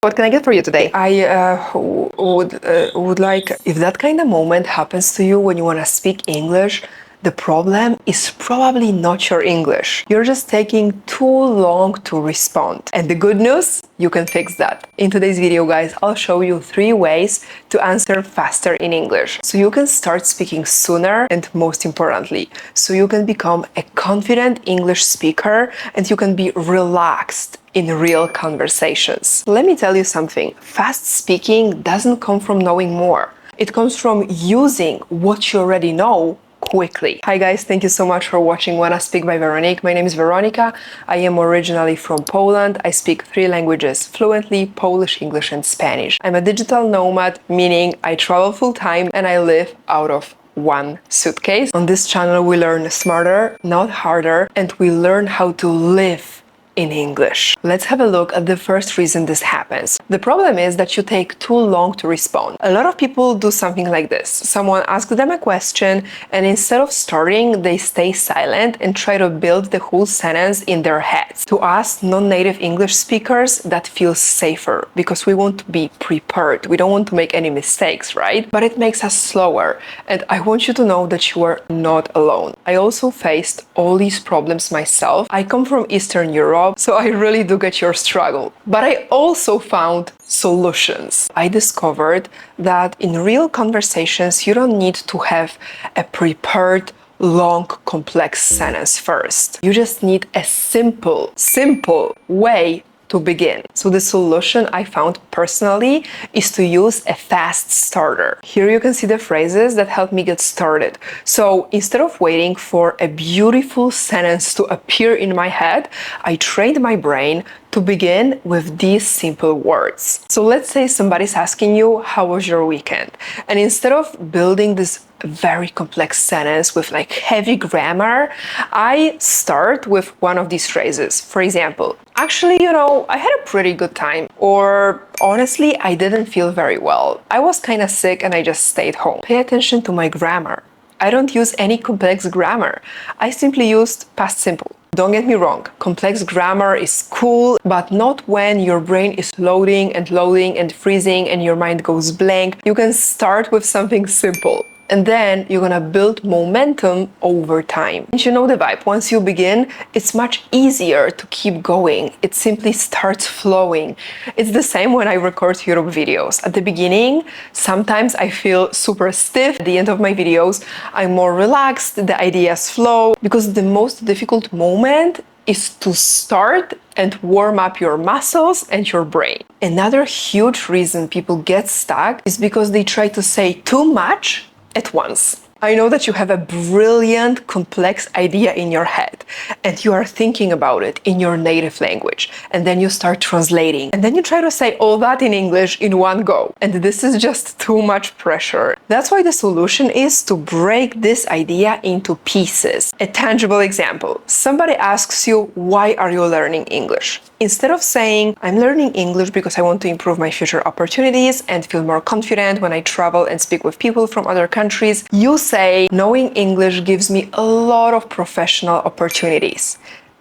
What can I get for you today? I would like, if that kind of moment happens to you when you want to speak English, the problem is probably not your English. You're just taking too long to respond. And the good news, you can fix that. In today's video, guys, I'll show you 3 ways to answer faster in English. So you can start speaking sooner and most importantly, so you can become a confident English speaker and you can be relaxed in real conversations. Let me tell you something. Fast speaking doesn't come from knowing more. It comes from using what you already know quickly. Hi guys, thank you so much for watching Wanna Speak by Veronique. My name is Veronica. I am originally from Poland. I speak 3 languages fluently: Polish, English and Spanish. I'm a digital nomad, meaning I travel full time and I live out of one suitcase. On this channel we learn smarter, not harder, and we learn how to live in English. Let's have a look at the first reason this happens. The problem is that you take too long to respond. A lot of people do something like this. Someone asks them a question and instead of starting, they stay silent and try to build the whole sentence in their heads. To us non-native English speakers, that feels safer because we want to be prepared. We don't want to make any mistakes, right? But it makes us slower. And I want you to know that you are not alone. I also faced all these problems myself. I come from Eastern Europe, so I really do get your struggle. But I also found solutions. I discovered that in real conversations, you don't need to have a prepared long, complex sentence first. You just need a simple way to begin. So the solution I found personally is to use a fast starter. Here you can see the phrases that help me get started. So instead of waiting for a beautiful sentence to appear in my head, I trained my brain to begin with these simple words. So let's say somebody's asking you, how was your weekend? And instead of building this very complex sentence with like heavy grammar, I start with one of these phrases. For example, actually, I had a pretty good time. Or honestly, I didn't feel very well. I was kind of sick and I just stayed home. Pay attention to my grammar. I don't use any complex grammar. I simply used past simple. Don't get me wrong, complex grammar is cool, but not when your brain is loading and freezing and your mind goes blank. You can start with something simple. And then you're gonna build momentum over time. And you know the vibe. Once you begin, it's much easier to keep going. It simply starts flowing. It's the same when I record YouTube videos. At the beginning, sometimes I feel super stiff. At the end of my videos, I'm more relaxed, the ideas flow, because the most difficult moment is to start and warm up your muscles and your brain. Another huge reason people get stuck is because they try to say too much at once. I know that you have a brilliant, complex idea in your head and you are thinking about it in your native language and then you start translating and then you try to say all that in English in one go. And this is just too much pressure. That's why the solution is to break this idea into pieces. A tangible example. Somebody asks you, why are you learning English? Instead of saying, I'm learning English because I want to improve my future opportunities and feel more confident when I travel and speak with people from other countries, you say, knowing English gives me a lot of professional opportunities.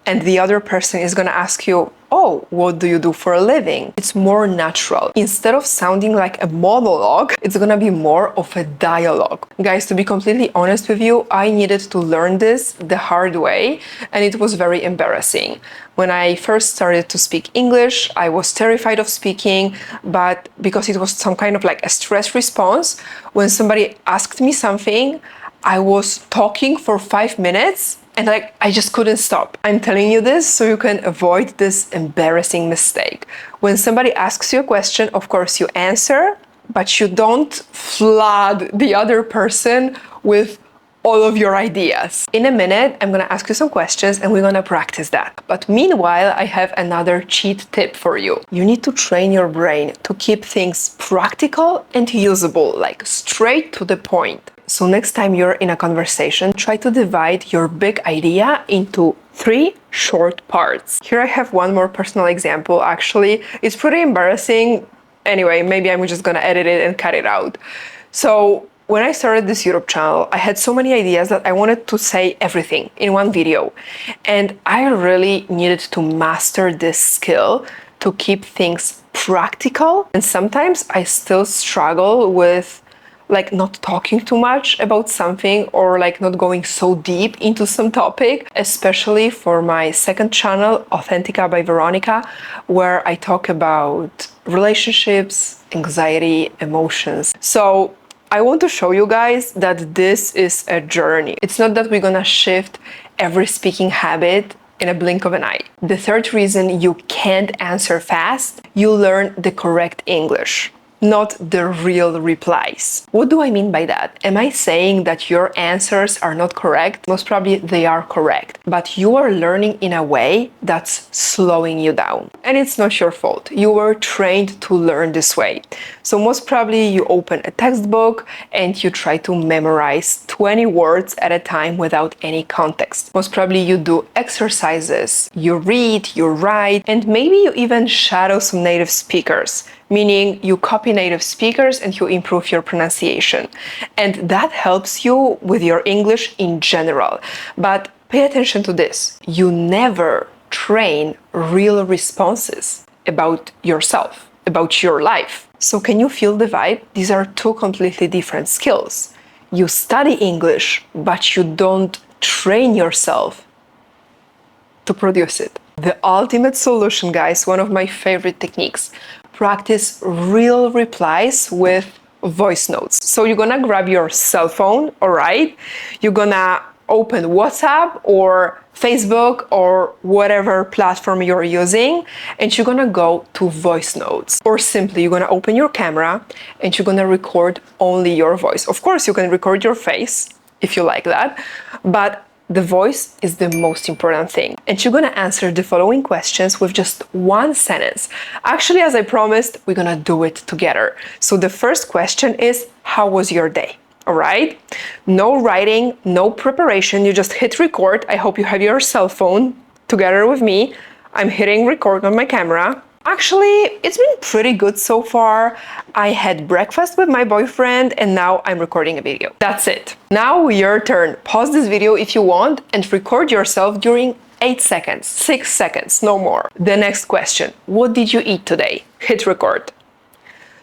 And the other person is going to ask you, oh, what do you do for a living? It's more natural. Instead of sounding like a monologue, it's going to be more of a dialogue. Guys, to be completely honest with you, I needed to learn this the hard way, and it was very embarrassing. When I first started to speak English, I was terrified of speaking, but because it was some kind of like a stress response, when somebody asked me something, I was talking for 5 minutes and I just couldn't stop. I'm telling you this so you can avoid this embarrassing mistake. When somebody asks you a question, of course you answer, but you don't flood the other person with all of your ideas. In a minute, I'm gonna ask you some questions and we're gonna practice that. But meanwhile, I have another cheat tip for you. You need to train your brain to keep things practical and usable, like straight to the point. So next time you're in a conversation, try to divide your big idea into 3 short parts. Here I have one more personal example. Actually, it's pretty embarrassing. Anyway, maybe I'm just gonna edit it and cut it out. So when I started this YouTube channel, I had so many ideas that I wanted to say everything in one video. And I really needed to master this skill to keep things practical. And sometimes I still struggle with like not talking too much about something or like not going so deep into some topic, especially for my second channel, Authentica by Veronica, where I talk about relationships, anxiety, emotions. So I want to show you guys that this is a journey. It's not that we're gonna shift every speaking habit in a blink of an eye. The third reason you can't answer fast, you learn the correct English, not the real replies. What do I mean by that? Am I saying that your answers are not correct? Most probably they are correct, but you are learning in a way that's slowing you down. And it's not your fault. You were trained to learn this way. So most probably you open a textbook and you try to memorize 20 words at a time without any context. Most probably you do exercises, you read, you write, and maybe you even shadow some native speakers, meaning you copy native speakers and you improve your pronunciation. And that helps you with your English in general. But pay attention to this. You never train real responses about yourself, about your life. So can you feel the vibe? These are two completely different skills. You study English, but you don't train yourself to produce it. The ultimate solution, guys, one of my favorite techniques. Practice real replies with voice notes. So you're gonna grab your cell phone, all right? You're gonna open WhatsApp or Facebook or whatever platform you're using, and you're gonna go to voice notes. Or simply, you're gonna open your camera and you're gonna record only your voice. Of course, you can record your face if you like that, but the voice is the most important thing. And you're gonna answer the following questions with just one sentence. Actually, as I promised, we're gonna do it together. So the first question is, how was your day? All right? No writing, no preparation, you just hit record. I hope you have your cell phone together with me. I'm hitting record on my camera. Actually, it's been pretty good so far. I had breakfast with my boyfriend and now I'm recording a video. That's it. Now your turn. Pause this video if you want and record yourself during 8 seconds, 6 seconds, no more. The next question, what did you eat today? Hit record.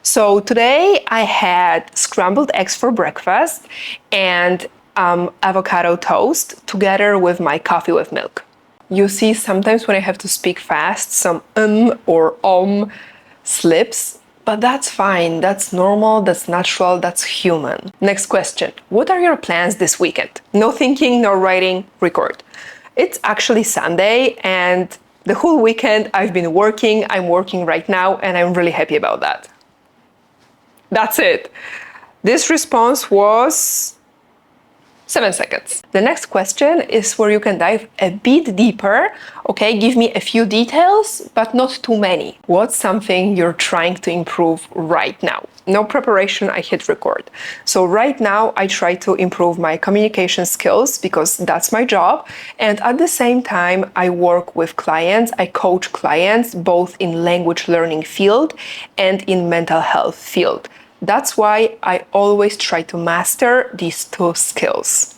So today I had scrambled eggs for breakfast and avocado toast together with my coffee with milk. You see, sometimes when I have to speak fast, some or slips, but that's fine. That's normal, that's natural, that's human. Next question. What are your plans this weekend? No thinking, no writing, record. It's actually Sunday and the whole weekend I've been working. I'm working right now and I'm really happy about that. That's it. This response was 7 seconds. The next question is where you can dive a bit deeper. Okay, give me a few details, but not too many. What's something you're trying to improve right now? No preparation, I hit record. So right now I try to improve my communication skills because that's my job. And at the same time, I work with clients, I coach clients both in language learning field and in mental health field. That's why I always try to master these two skills.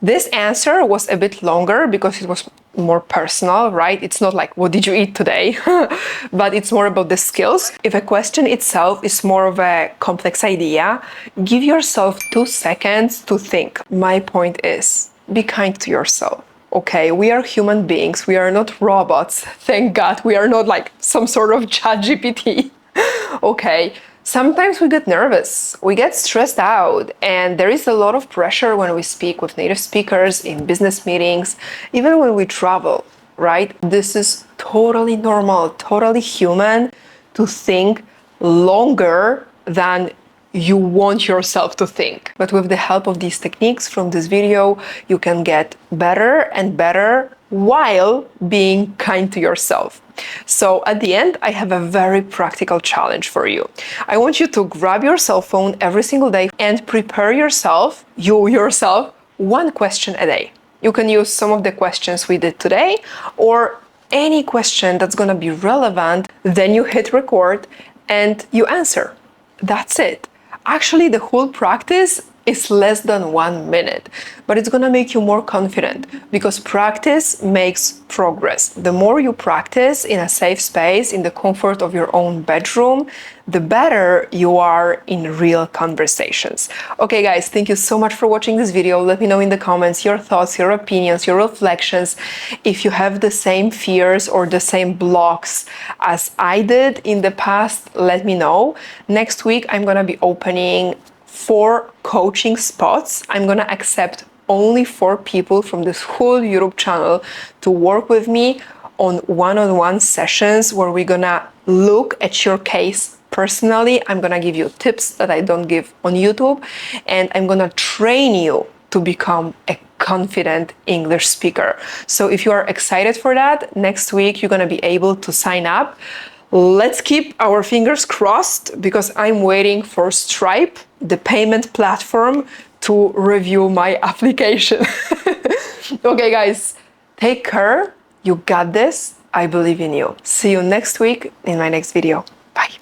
This answer was a bit longer because it was more personal, right? It's not like, what did you eat today? But it's more about the skills. If a question itself is more of a complex idea, give yourself 2 seconds to think. My point is, be kind to yourself. Okay, we are human beings. We are not robots. Thank God. We are not like some sort of ChatGPT. Okay. Sometimes we get nervous, we get stressed out, and there is a lot of pressure when we speak with native speakers in business meetings, even when we travel, right? This is totally normal, totally human to think longer than you want yourself to think. But with the help of these techniques from this video, you can get better and better while being kind to yourself. So at the end, I have a very practical challenge for you. I want you to grab your cell phone every single day and prepare yourself, one question a day. You can use some of the questions we did today or any question that's gonna be relevant. Then you hit record and you answer. That's it. Actually, the whole practice It's less than 1 minute, but it's gonna make you more confident because practice makes progress. The more you practice in a safe space, in the comfort of your own bedroom, the better you are in real conversations. Okay guys, thank you so much for watching this video. Let me know in the comments your thoughts, your opinions, your reflections. If you have the same fears or the same blocks as I did in the past, let me know. Next week, I'm gonna be opening 4 coaching spots. I'm gonna accept only 4 people from this whole YouTube channel to work with me on one-on-one sessions where we're gonna look at your case personally. I'm gonna give you tips that I don't give on YouTube, and I'm gonna train you to become a confident English speaker. So if you are excited for that, next week you're gonna be able to sign up. Let's keep our fingers crossed because I'm waiting for Stripe, the payment platform, to review my application. Okay guys, take care. You got this. I believe in you. See you next week in my next video. Bye.